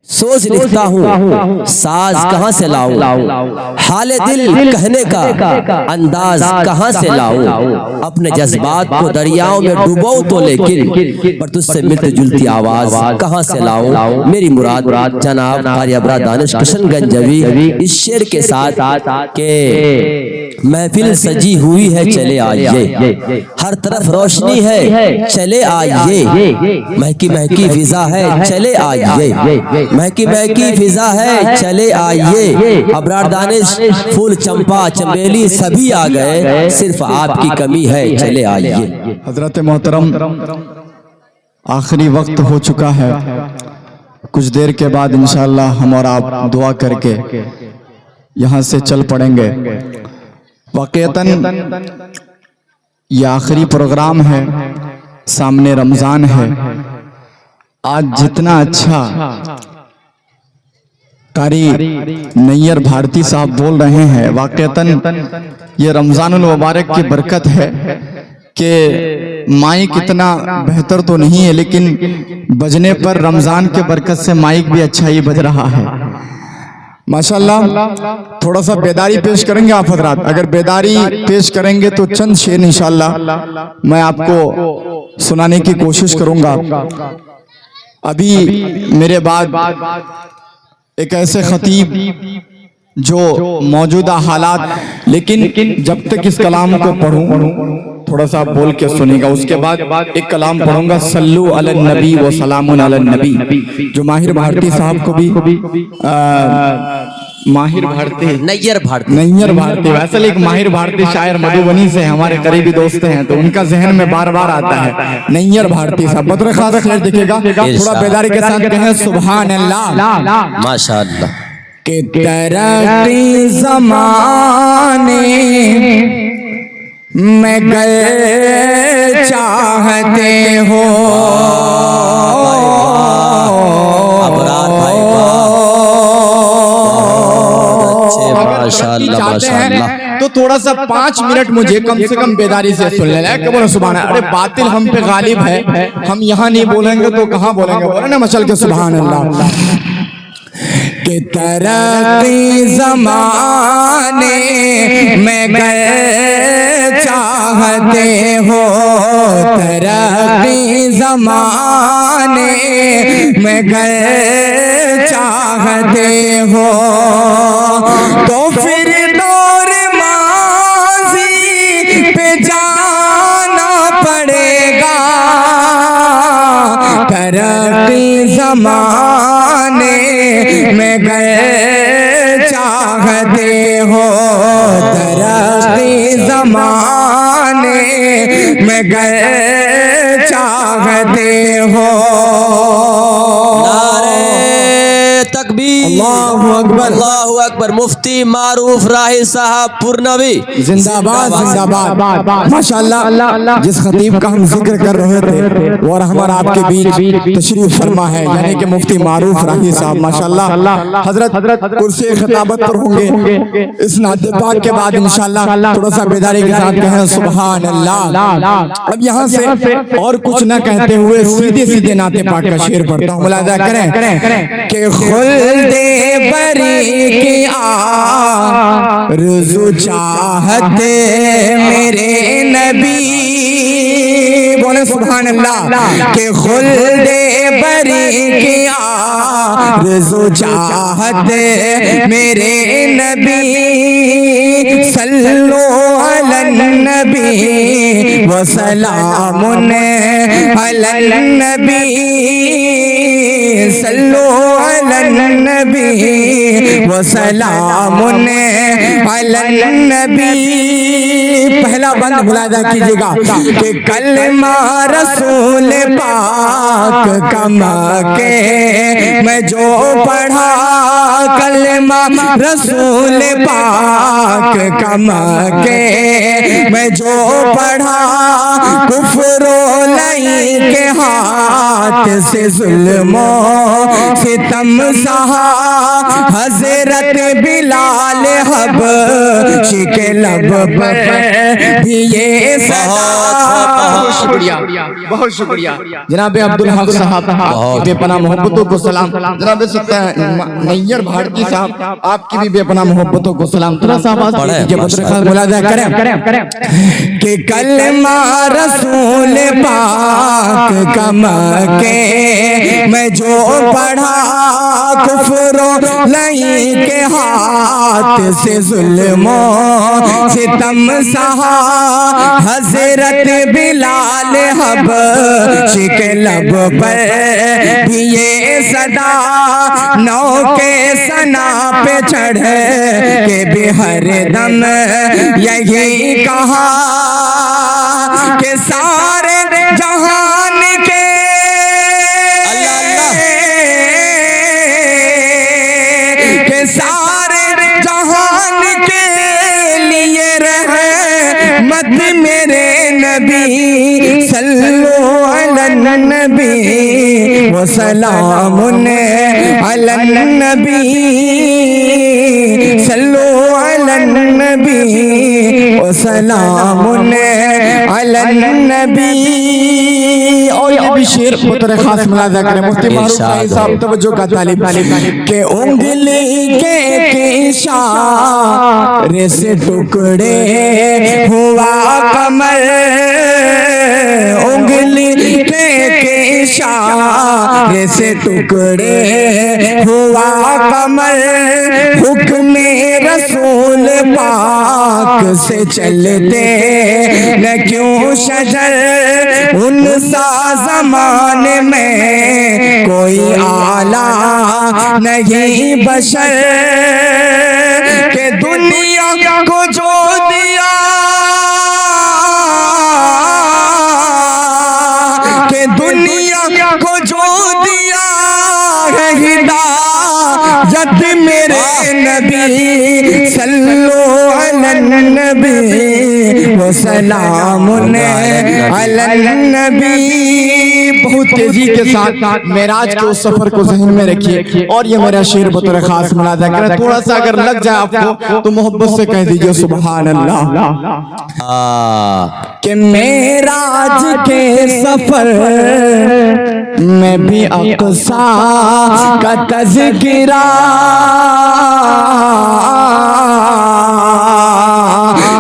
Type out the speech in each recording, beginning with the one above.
सोच लिखता हूँ साज कहाँ से लाऊं, हाले दिल कहने का अंदाज कहाँ से लाऊं, अपने जज्बात को दरियाओं में डुबोऊं तो लेकिन पर तुझसे मिलती जुलती आवाज कहाँ से लाऊं। मेरी मुराद जनाब कारी अबरार दानिश किशन गंजवी इस शेर के साथ के महफिल सजी हुई है चले आइए, हर तरफ रोशनी है चले आइए, महकी महकी फिजा है चले आइए, महकी महकी फिजा है चले आइए, अबरार दानिश फूल चंपा चमेली सभी आ गए, सिर्फ आपकी कमी है चले आइए। हजरत मोहतरम आखिरी वक्त हो चुका है, कुछ देर के बाद इंशाअल्लाह हम और आप दुआ करके यहाँ से चल पड़ेंगे। वाक़ईतन ये आखिरी प्रोग्राम है, सामने रमज़ान है। आज जितना अच्छा कारी नैयर भारती साहब बोल रहे हैं, वाक़ईतन ये रमज़ानुल मुबारक की बरकत है कि माइक इतना बेहतर तो नहीं है, लेकिन बजने पर रमज़ान के बरकत से माइक भी अच्छा ही बज रहा है माशाल्लाह। थोड़ा सा बेदारी पेश करेंगे आप हजरात, अगर बेदारी पेश करेंगे तो चंद शेर इंशाल्लाह मैं आपको सुनाने की कोशिश करूंगा। अभी मेरे बाद एक ऐसे खतीब जो मौजूदा हालात, लेकिन जब तक इस कलाम को पढ़ूं थोड़ा सा बोल के सुनेगा, उसके बाद एक कलाम पढ़ूंगा सल्लु अलन नबी व सलामुन अलन नबी, जो माहिर भारती साहब को भी माहिर भारती नैयर भारती वैसे एक माहिर भारती शायर मधुबनी से हमारे करीबी दोस्त हैं, तो उनका जहन में बार बार आता है नैयर भारती साहब। बदर खास शेर दिखेगा, थोड़ा बेदारी के साथ कहें सुभान अल्लाह माशाअल्लाह। के तरक्की ज़माने में गए चाहते हो, तो थोड़ा सा 5 मिनट मुझे कम से कम बेदारी से सुन लेना। सुभान अल्लाह, अरे बातिल हम पे गालिब है, हम यहाँ नहीं बोलेंगे तो कहाँ बोलेंगे, बोले ना मचल के सुभान अल्लाह। के तरक्की ज़माने में गए चाहते हो, तरक्की ज़माने में गए चाहते हो, तो फिर दौर माज़ी पे जाना पड़ेगा। तरक्की ज़माने में गए चाहते हो, तरक्की ज़माने में गए चाहते हो। अल्लाहु अकबर, अल्लाहु अकबर। मुफ्ती मारूफ राही साहब पुरनवी जिंदाबाद जिंदाबाद माशाअल्लाह। जिस खतीब का हम जिक्र कर रहे थे और हमारा आपके बीच तशरीफ फरमा है, यानी कि मुफ्ती मारूफ राही साहब माशाअल्लाह। हजरत कुर्सी खिताबत पर होंगे इस नाते पाक के बाद इंशाअल्लाह। थोड़ा सा बेदारी के साथ कहें सुभान अल्लाह। अब यहाँ से और कुछ न कहते हुए सीधे सीधे नाते पाक का शेर पढ़ता हूँ, मुलाजा करें कि खुल्दे बरी की आरज़ू चाहते मेरे नबी, बोले सुभान अल्लाह। के खुल्दे बरी की आरज़ू चाहते मेरे नबी, सल्लु अलन नबी व सलामुन अलन नबी, सल्लु अलन नबी व सलामुन अलन नबी। पहला बंद मुलाजा कीजिएगा कि कलमा रसूल पाक कमा के मैं जो पढ़ा, कलमा रसूल पाक कमा के मैं जो पढ़ा, कुफ्रो लई के हाथ से जुल्मो सितम सहा हजरत बिलाल हबशी के लब पर भी ये सदा। बहुत शुक्रिया जनाब अब्दुल हक साहब, बेपनाह मोहब्बतों को सलाम। जनाब नैयर भारती साहब, आपकी भी बेपनाह मोहब्बतों को सलाम। थोड़ा सा मुलाजा करें कि कलमा रसूल पाक का मक्के में जो पढ़ा कुफ्रो लई के हाथ से जुल्मो सितम सहा हजरत बिलाल हबशी के लब पर भी ये सदा नौ के सना पे चढ़ के भी हर दम यही कहा कि सारे जहान के सारे जहान के लिए रहमत मेरे नबी सल्लल्लाहु अलैहि नबी व सलामुन अलैहि नबी सल्लल्लाहु अलैहि नबी व सलामुन अलैहि नबी। और ये भी शेर पुत्र खास मुलाजा करें मुफ्ती मारूफ साहब, तवज्जो का तालिब के उंगली के इशारे से टुकड़े हुआ कमर, उंगली के इशारे से टुकड़े हुआ कमर, हुक्म रसूल पाक से चलते न क्यों शजर उन सा ज़माने में कोई आला नहीं बशर के दुनिया को जो दिया के दुनिया को जो दिया है हिदायत मेरे नबी सल्लल्लाहु अलैहि नबी व सलामुन अलैहि नबी। बहुत तेजी के साथ मेराज के उस सफर को ज़हन में रखिए और ये मेरा शेर बतौर खास मुलाजा करें। थोड़ा सा अगर लग जाए आपको तो मोहब्बत से कह दीजिए सुभान अल्लाह। कि मेराज के सफर में भी अक़सा का तज़किरा,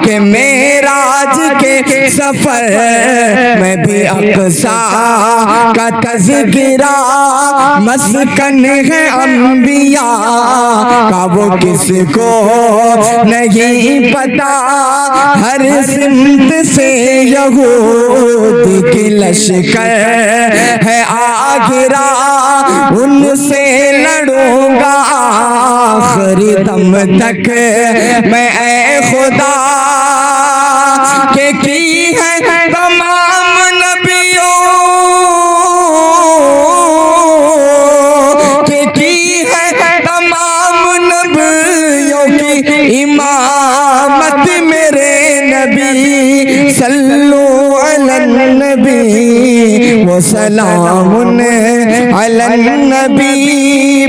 कि मेराज के सफर में भी अक़सा का तज़किरा, मस्कन है अंबिया का वो किसको नहीं पता, हर सिमत से यहूद की लश्कर है आगिरा, उनसे लड़ूंगा आखिरी दम तक मैं ऐ खुदा के की है तमाम नबियों के की है तमाम नबियों की इमामत मेरे नबी सल्लल्लाहु अलैहि नबी व सलामुन अलैहि नबी।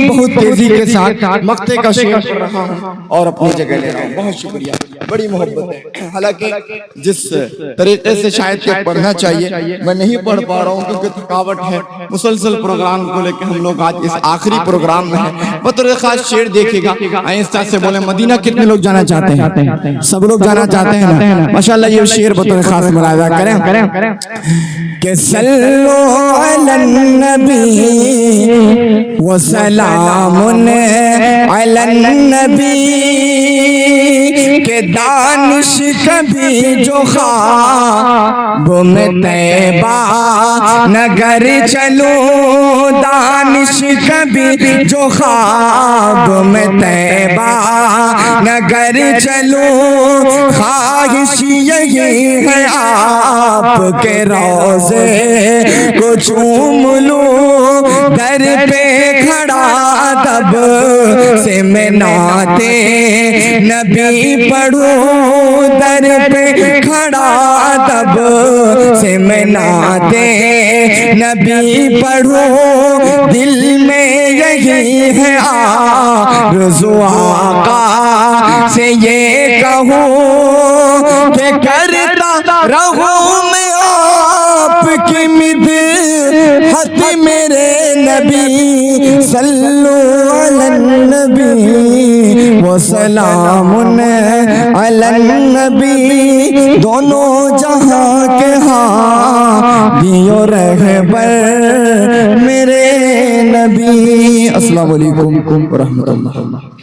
बहुत तेजी के साथ मक्ते का शेर पढ़ रहा हूं और अपनी जगह ले रहा हूं। बहुत शुक्रिया, बड़ी मोहब्बत है। हालांकि जिस तरीके से शायद के पढ़ना चाहिए मैं नहीं पढ़ पा रहा हूँ क्योंकि थकावट है। मुसलसल प्रोग्राम को लेकर हम लोग आज इस आखिरी प्रोग्राम में हैं। बतौर खास शेर देखिएगा, आहिस्ता से बोले मदीना कितने लोग जाना चाहते हैं? सब लोग जाना चाहते हैं ना? माशाल्लाह ये शेर बतौर खास मुलाजा करें कि सल्लल्लाहु अलैहि नबी व सलामुन अलैहि नबी, के दानिश कभी जो ख्वाब में तैबा नगर चलूं, दानिश कभी जो ख्वाब में तैबा नगर चलूं, ख्वाहिश यही है आपके रोज़े को चूम लूं, दर पे खड़ा तब से मैं नाते नबी पढ़ूं दर पे खड़ा तब से मैं नाते नबी पढ़ूं, दिल में यही है आरज़ू आका से ये कहूं कि करता रहूं मैं आपकी मिदहत मेरे नबी, सल्लु अलन नबी व सलामुन अलन नबी, दोनों जहां के हादियो रहबर मेरे नबी। अस्सलामु अलैकुम व रहमतुल्लाह।